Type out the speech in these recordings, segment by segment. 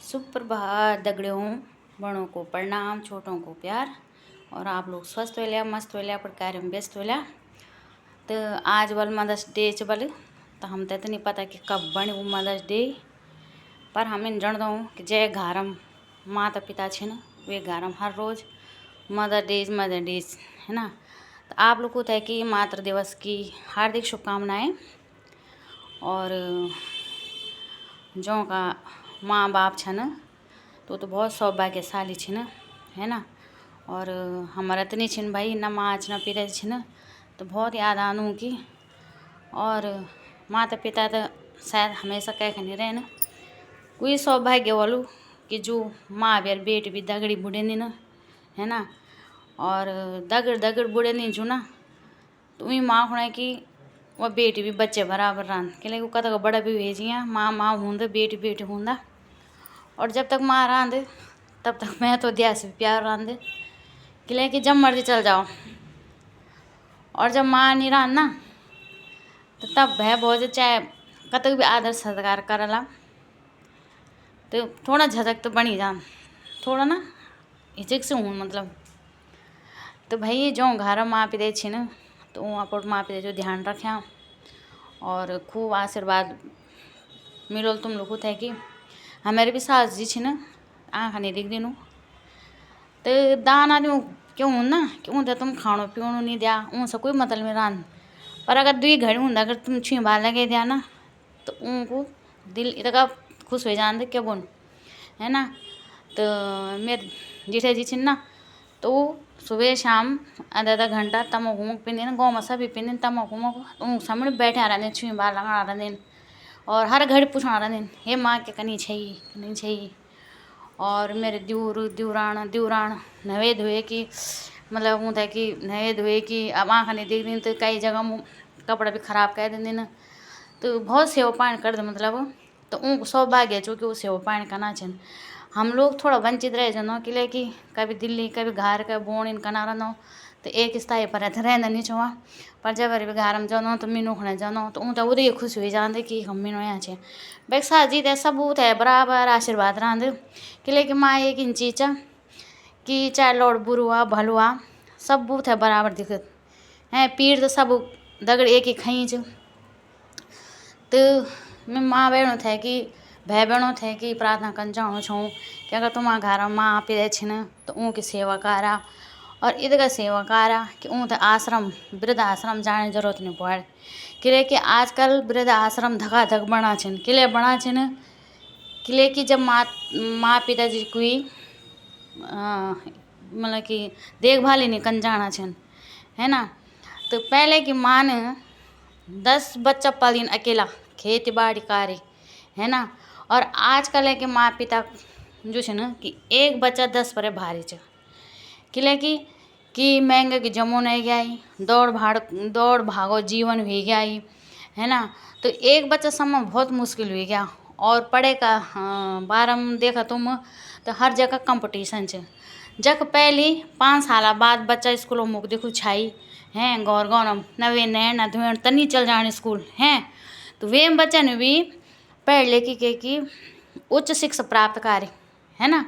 सुप्रभात दगड़ियों, बड़ों को प्रणाम, छोटों को प्यार। और आप लोग स्वस्थ होल्या, मस्त होल्या, पर कार्य में व्यस्त होल्या। तो आज वाल मदर्स डे च बल, तो हम तो नहीं पता कि कब बने वो मदर्स डे, पर हम इन जानता हूँ कि जय घारम माता पिता छिन वे घारम हर रोज़ मदर डेज है ना। तो आप लोग को है कि मातृ दिवस की हार्दिक शुभकामनाएं। और जो का माँ बाप छन तो बहुत सौभाग्यशाली छिन, है ना। और हमारा तो नहीं छिन भाई, न माँ न पिता छिन, तो बहुत याद आनू की। और माता पिता तो शायद हमेशा कह नहीं रहे न, कोई सौभाग्य वालू कि जो माँ भी और बेटी भी दगड़ी बुढ़े नहीं न, है ना। और दगड़ दगड़ बुढ़े नहीं जो ना, तो वही माँ खुण कि वह बेटी भी बच्चे बराबर रन कि वो कतक बड़ा भी भेजिया माँ माँ हूँ बेटी बेटी हूँ। और जब तक माँ रांध तब तक मैं तो दिया से प्यार रांध कि जब मर्जी चल जाओ। और जब माँ नहीं रांध ना, तो तब भय बहुत चाहे कतक भी आदर सत्कार करला, तो थोड़ा झटक तो बनी जान, थोड़ा ना हिचक से हूँ मतलब। तो भाई जो घर माँ पिता छिन तो वहाँ पर माँ पिता जो ध्यान रख्या और खूब आशीर्वाद मिलो तुम लोग को थे कि हमारे भी सास जी छिन आँखा नहीं दिख दिनू, तो दाना दूँ क्यों हूँ ना कि उनसे तुम खाणो पीणो नहीं दिया उनसे कोई मतलब में रांध। पर अगर 2 घड़ी हूँ अगर तुम छी बाल लगे दिया ना, तो उनको दिल इतना खुश हो जाते क्या बोन, है ना। तो मेरे जीठे जी छिन ना, तो सुबह शाम आधा आधा घंटा तमक उमक पिंदिन, गाँव में सभी पिंदिन तमक उमक, उन सामने बैठे रहने छी बाल लगा रहने और हर घड़ी पूछना रहने हे माँ के कनी चाहिए नहीं चाहिए। और मेरे द्यूरान नवे धोए कि मतलब होता है कि नवे धोए कि अब आँख नहीं देख दिन, तो कई जगह कपड़ा भी ख़राब कर दिन, तो बहुत सेवा पानी कर दे मतलब। तो उनको सौभाग्य चूँकि वो सेवा पानी करना चाहिए। हम लोग थोड़ा वंचित रह जानो कि कभी दिल्ली कभी घर कभी बोण इन कना रहो, तो एक स्थाई पर रहना नहीं छुआ। पर जब भी घर में जानो तो मीनू खने जानो तो ऊँचा उदय खुश हो जाते कि हम मीनू यहाँ छे बैग साजी ते सबूत है बराबर आशीर्वाद रांध कि माँ एक इन चीज़ कि चाहे लौड़ बुरुआ भलुआ सब बूथ है बराबर दिखत है पीड़ तो सब दगड़ एक ही खई च। तो मैं माँ बहनों थे कि भाई बहनों थे कि प्रार्थना कर जाऊँ छूँ कि अगर तुम्हारा घर माँ पिता छिन तो उनकी सेवा करा। और इधर सेवा करा कि उन आश्रम वृद्ध आश्रम जाने जरूरत नहीं पड़े कि आजकल वृद्ध आश्रम धका धक बना छिन किले बना छिन कि जब माँ पिता जी कोई मतलब कि देखभाल ही नहीं कर जाना छिन, है ना। तो पहले की माँ ने 10 बच्चा पालीन अकेला खेती बाड़ी कार्य, है ना। और आजकल है कि माँ पिता जो है ना कि एक बच्चा 10 पर भारी च कि महंगे की जमुन है गया दौड़ भागो जीवन हो गया है ना। तो एक बच्चा समय बहुत मुश्किल हो गया। और पढ़े का बारे में देखा तुम तो हर जगह कंपटीशन च जब पहली 5 साल बाद बच्चा स्कूलों मुख देखो छाई हैं गौर गौन नवे नैन धुएं तनी चल जाने स्कूल हैं। तो वे बच्चा ने भी पढ़ लिख के उच्च शिक्षा प्राप्त करे, है ना।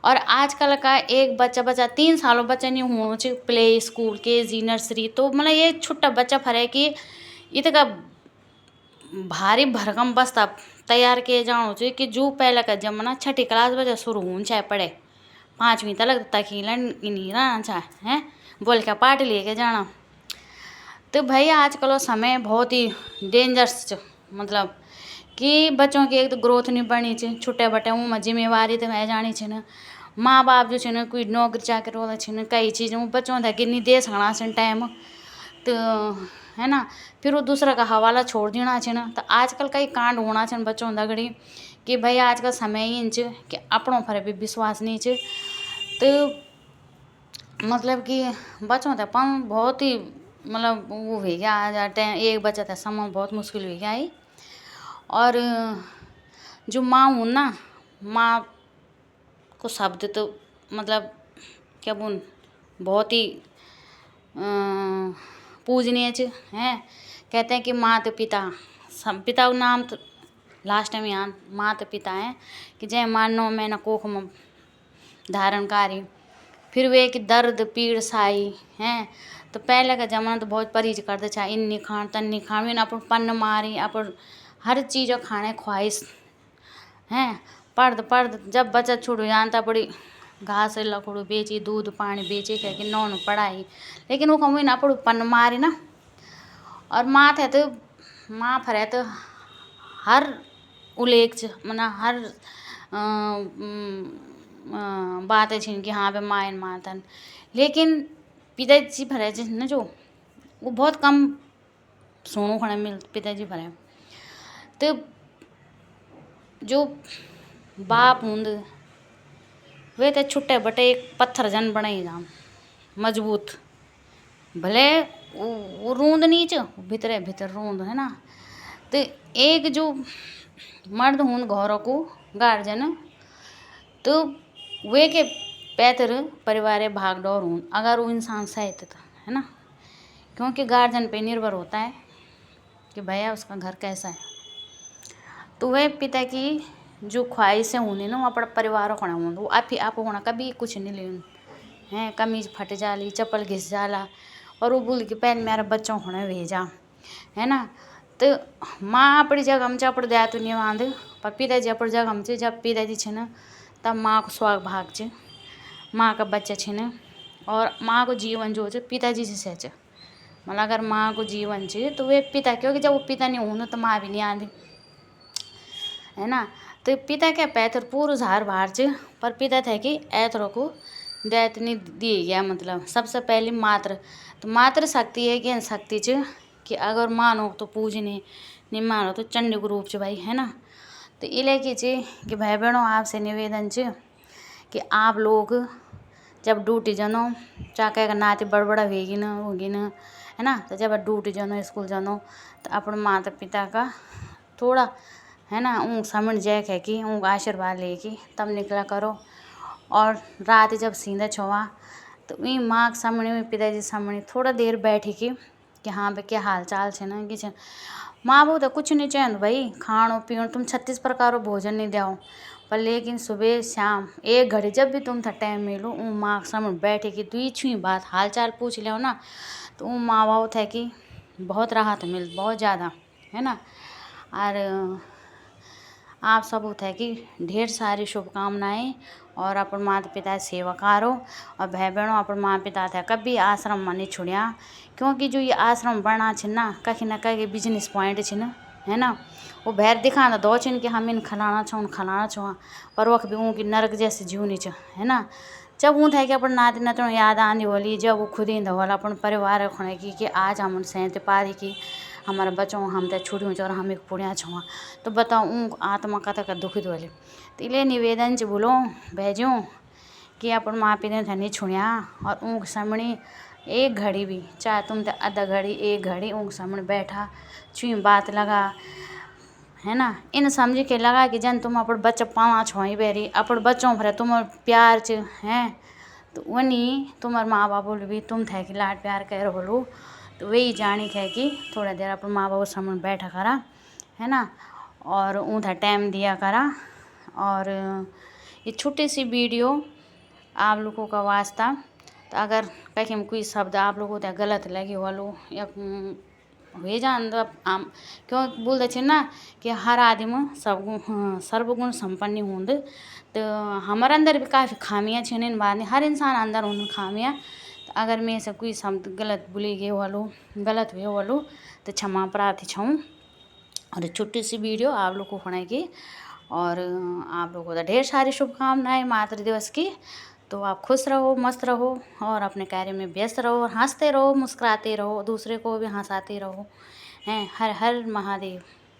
और आजकल का एक बच्चा 3 सालों बच्चा नहीं होना चाहिए प्ले स्कूल KG नर्सरी, तो मतलब ये छोटा बच्चा फरे कि इतका भारी भरकम बस्ता तैयार किए जाना चाहिए कि जो पहले का जमाना 6ठी क्लास बच्चा शुरू होना चाहे पढ़े 5वीं तक तकीलन नहीं रहना चाहे हैं बोल के पार्टी लेके जाना। तो भाई आजकल समय बहुत ही डेंजरस मतलब कि बच्चों की एक तो ग्रोथ नहीं बढ़नी चाहिए छुट्टे बटे में जिम्मेवारी तो मैं जानी चाहिए माँ बाप जो है कोई नौकरी चाकरी वाला छे कई चीज़ बच्चों था कि नहीं दे सकना छे टाइम, तो है ना। फिर वो दूसरा का हवाला छोड़ देना छे ना। तो आजकल कई कांड होना छे बच्चों दगड़ी कि भाई आजकल समय ही च कि अपनों पर भी विश्वास नहीं च। तो मतलब कि बच्चों था पन बहुत ही मतलब वो हो गया आज एक बच्चा था समय बहुत मुश्किल हो गया है। और जो माँ हूँ ना, माँ को शब्द तो मतलब क्या बोल बहुत ही पूजनीय हैं। कहते हैं कि माँ तो पिता सब पिता नाम तो लास्ट में यहाँ माता पिता हैं कि जय मां 9 महीना कोख में धारण कारी, फिर वे की दर्द पीड़ साई हैं। तो पहले का जमाना तो बहुत परहेज करते छा, इन नहीं खाण तन नहीं खाण, इन अपन पन्न मारी अपन हर चीज़ खाने ख्वाहिश हैं। पढ़ जब बच्चा छूट जानता पड़ी घास लकड़ू बेची, दूध पानी बेचे कह के नौन पढ़ाई, लेकिन वो कम अपड़ू पन्न मारी ना। और माँ थे तो माँ फरे तो हर उल्लेख मना हर बातें छिन कि हाँ बे मायन मातन, लेकिन पिताजी भरे न जो वो बहुत कम सुनू खड़े मिल पिताजी भरे। तो जो बाप हुंद वे ते छुट्टे बटे एक पत्थर जन बणाई जाम मजबूत, भले वो रूंद नीच भितरे भीतर रूंद है ना। तो एक जो मर्द हुंद घरों को गार्जियन, तो वे के पैतर परिवार भाग दौड़ हुंद अगर वो इंसान सहित था, है ना। क्योंकि गार्जियन पे निर्भर होता है कि भैया उसका घर कैसा है। तो वह पिता की जो ख्वाहिशें होनी ना वो अपना परिवार होना होंगे, वो आप होना कभी कुछ नहीं लेन हैं। कमीज फट जाली, चप्पल घिस जाला, और वो बोल के पहले मेरा बच्चों होने भेजा, है ना। तो माँ अपनी जगह में अपने दायित्व निभांद, पर पिताजी अपनी जगह में जब पिताजी छिन तब माँ को स्वाग भाग च, माँ का बच्चा छिन। और माँ को जीवन जो है पिताजी से सहच, मतलब अगर माँ को जीवन च तो वे पिता, क्योंकि जब वो पिता नहीं होना तो माँ भी नहीं आती, है ना। तो पिता क्या पैथर पूरा झार भार च, पर पिता थे कि ऐतरों को दायित्व नहीं दिए गया। मतलब सबसे पहले मातृ, तो मातृ शक्ति है कि शक्ति च कि अगर मानो तो पूजने, नहीं मानो तो चंडी को रूप च भाई, है ना। तो इले की च कि भाई बहनों आपसे निवेदन च कि आप लोग जब ड्यूटी जानो, चाहे नाती बड़बड़ा होगी न, है ना। तो जब ड्यूटी जानो स्कूल जानो तो अपने माता पिता का थोड़ा, है ना, ऊँग समझ जाए कह कि ऊँग आशीर्वाद लेके तब निकला करो। और रात जब सींदा छुआ तो वही माँ के सामने में पिताजी सामने थोड़ा देर बैठी कि हाँ भाई क्या हाल चाल है ना कि माँ बाप तो कुछ नहीं चाहते भाई, खानो पीनो तुम 36 प्रकार भोजन नहीं दो, पर लेकिन सुबह शाम एक घड़ी जब भी तुम था टाइम मिलो वो माँ के सामने बैठे कि दुई छुई बात हाल चाल पूछ लो ना, तो वो माँ बाप थे कि बहुत राहत मिल, बहुत ज़्यादा, है ना। और आप सब थे कि ढेर सारी शुभकामनाएं, और अपन माता पिता सेवा करो। और भाई बहनों अपन माता पिता थे कभी आश्रम में नहीं छुड़िया, क्योंकि जो ये आश्रम बना छिन ना कहीं बिजनेस पॉइंट छिन, है ना। वो भैर दिखाना दो छिन कि हम इन खलाना छो, पर वक्त भी उनकी नरक जैसे जीवनी च, है ना। जब वो थे कि अपन नाती नतनों याद आनी होली, जब वो खुद ही होला अपन परिवार खुणे कि आज हम सहते पारी कि हमारा बच्चों हम ते छुट्टियों और हम एक पुण्या छुआ, तो बताओ उन आत्मा कथा का दुखित वाले। तो इले निवेदन च बोलो भेजूँ कि अपन माँ पिता थे नहीं छुड़िया, और ऊँग सामने एक घड़ी भी, चाहे तुम ते आधा घड़ी एक घड़ी ऊँग सामने बैठा छुई बात लगा, है ना। इन समझ के लगा कि जन तुम अपन बच्चा पावा छोई बेरी अपन बच्चों भरे तुम प्यार च हैं, तो वनी तुम्हारे माँ बाप भी तुम थे कि लाड प्यार कर बोलो। तो वही जानी है कि थोड़ा देर अपन माँ बाप सामने बैठा करा, है ना, और उन्हें टाइम दिया करा। और ये छोटी सी वीडियो आप लोगों का वास्ता, तो अगर कहीं कोई शब्द आप लोगों को गलत लगे वालो या वे जान दो आम, क्यों बोलते छे ना कि हर आदमी सर्वगुण संपन्न होंद, तो हमारे अंदर भी काफ़ी खामियां छिन, इन बात हर इंसान अंदर हों खामियां। तो अगर मैं से कोई शब्द गलत बोले गए वालो, गलत हुए वालो, तो क्षमा प्रार्थी छूँ। और छोटी सी वीडियो आप लोग को सुनाएगी, और आप लोगों को ढेर सारी शुभकामनाएं मातृ दिवस की। तो आप खुश रहो, मस्त रहो, और अपने कार्य में व्यस्त रहो, और हंसते रहो, मुस्कुराते रहो, दूसरे को भी हंसाते रहो हैं। हर हर महादेव।